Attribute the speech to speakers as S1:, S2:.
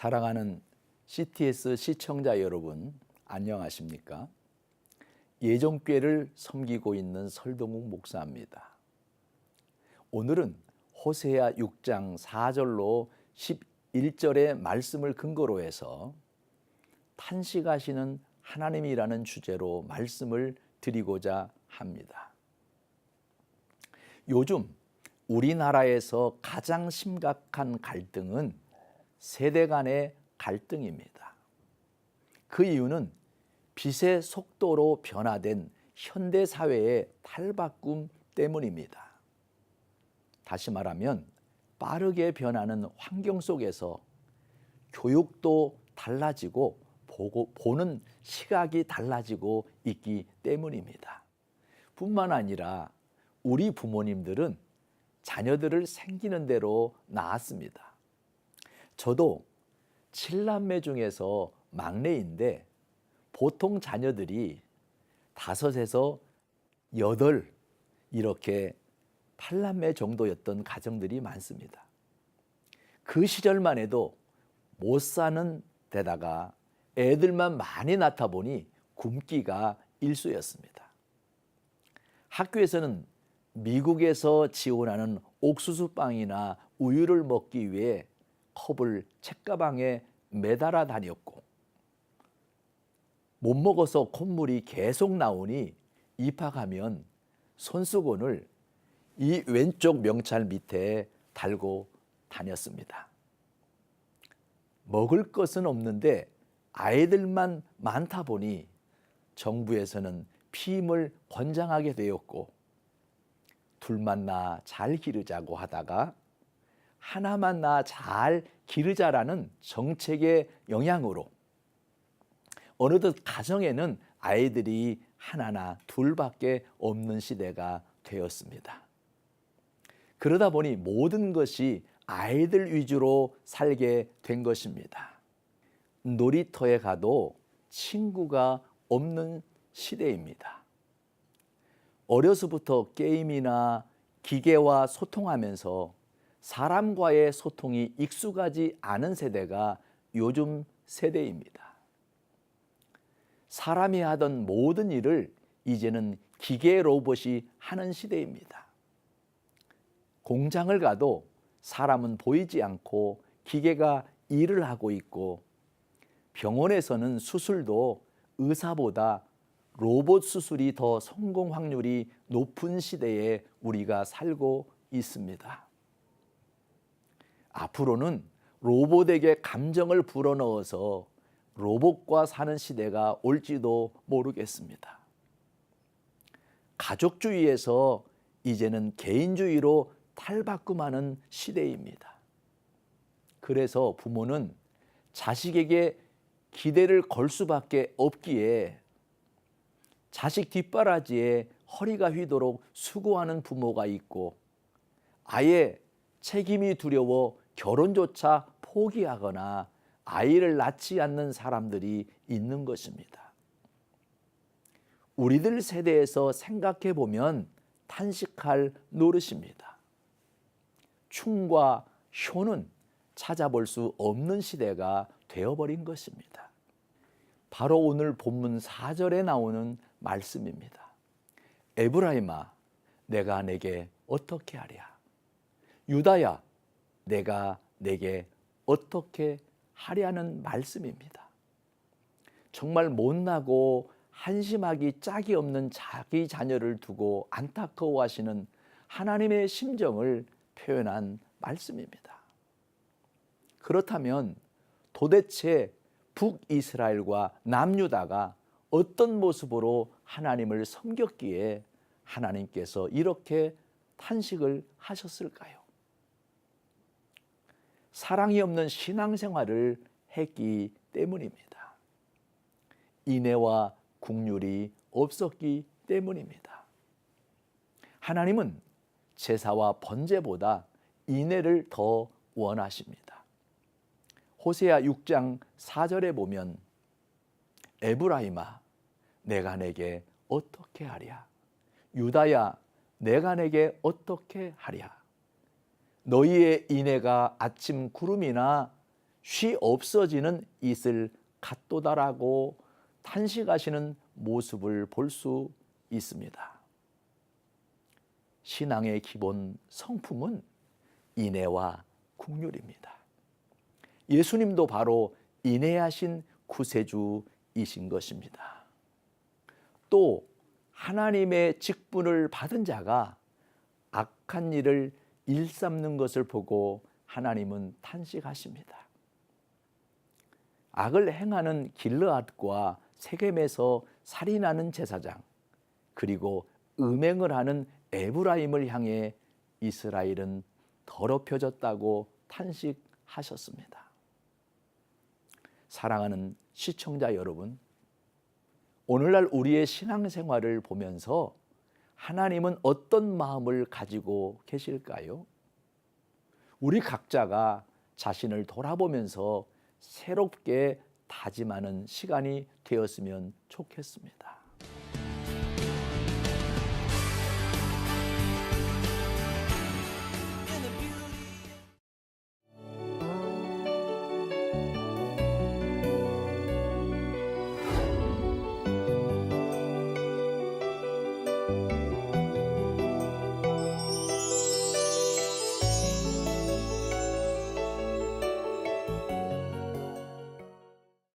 S1: 사랑하는 CTS 시청자 여러분, 안녕하십니까? 예정교회를 섬기고 있는 설동욱 목사입니다. 오늘은 호세아 6장 4절로 11절의 말씀을 근거로 해서 탄식하시는 하나님이라는 주제로 말씀을 드리고자 합니다. 요즘 우리나라에서 가장 심각한 갈등은 세대 간의 갈등입니다. 그 이유는 빛의 속도로 변화된 현대 사회의 탈바꿈 때문입니다. 다시 말하면 빠르게 변하는 환경 속에서 교육도 달라지고 보는 시각이 달라지고 있기 때문입니다. 뿐만 아니라 우리 부모님들은 자녀들을 생기는 대로 낳았습니다. 저도 7남매 중에서 막내인데 보통 자녀들이 5에서 8 이렇게 8남매 정도였던 가정들이 많습니다. 그 시절만 해도 못 사는 데다가 애들만 많이 낳다 보니 굶기가 일쑤였습니다. 학교에서는 미국에서 지원하는 옥수수빵이나 우유를 먹기 위해 컵을 책가방에 매달아 다녔고, 못 먹어서 콧물이 계속 나오니 입학하면 손수건을 이 왼쪽 명찰 밑에 달고 다녔습니다. 먹을 것은 없는데 아이들만 많다 보니 정부에서는 피임을 권장하게 되었고, 둘만 낳아 잘 기르자고 하다가 하나만 낳아 잘 기르자라는 정책의 영향으로 어느덧 가정에는 아이들이 하나나 둘밖에 없는 시대가 되었습니다. 그러다 보니 모든 것이 아이들 위주로 살게 된 것입니다. 놀이터에 가도 친구가 없는 시대입니다. 어려서부터 게임이나 기계와 소통하면서 사람과의 소통이 익숙하지 않은 세대가 요즘 세대입니다. 사람이 하던 모든 일을 이제는 기계 로봇이 하는 시대입니다. 공장을 가도 사람은 보이지 않고 기계가 일을 하고 있고, 병원에서는 수술도 의사보다 로봇 수술이 더 성공 확률이 높은 시대에 우리가 살고 있습니다. 앞으로는 로봇에게 감정을 불어넣어서 로봇과 사는 시대가 올지도 모르겠습니다. 가족주의에서 이제는 개인주의로 탈바꿈하는 시대입니다. 그래서 부모는 자식에게 기대를 걸 수밖에 없기에 자식 뒷바라지에 허리가 휘도록 수고하는 부모가 있고, 아예 책임이 두려워 결혼조차 포기하거나 아이를 낳지 않는 사람들이 있는 것입니다. 우리들 세대에서 생각해 보면 탄식할 노릇입니다. 충과 효는 찾아볼 수 없는 시대가 되어버린 것입니다. 바로 오늘 본문 4절에 나오는 말씀입니다. 에브라임아, 내가 내게 어떻게 하랴? 유다야, 내가 내게 어떻게 하랴는 말씀입니다. 정말 못나고 한심하기 짝이 없는 자기 자녀를 두고 안타까워하시는 하나님의 심정을 표현한 말씀입니다. 그렇다면 도대체 북이스라엘과 남유다가 어떤 모습으로 하나님을 섬겼기에 하나님께서 이렇게 탄식을 하셨을까요? 사랑이 없는 신앙생활을 했기 때문입니다. 인애와 긍휼이 없었기 때문입니다. 하나님은 제사와 번제보다 인애를 더 원하십니다. 호세아 6장 4절에 보면 에브라임아, 내가 내게 어떻게 하랴? 유다야, 내가 내게 어떻게 하랴? 너희의 인애가 아침 구름이나 쉬 없어지는 이슬 같도다라고 탄식하시는 모습을 볼 수 있습니다. 신앙의 기본 성품은 인애와 긍휼입니다. 예수님도 바로 인애하신 구세주이신 것입니다. 또 하나님의 직분을 받은 자가 악한 일을 일삼는 것을 보고 하나님은 탄식하십니다. 악을 행하는 길르앗과 세겜에서 살인하는 제사장, 그리고 음행을 하는 에브라임을 향해 이스라엘은 더럽혀졌다고 탄식하셨습니다. 사랑하는 시청자 여러분, 오늘날 우리의 신앙생활을 보면서 하나님은 어떤 마음을 가지고 계실까요? 우리 각자가 자신을 돌아보면서 새롭게 다짐하는 시간이 되었으면 좋겠습니다.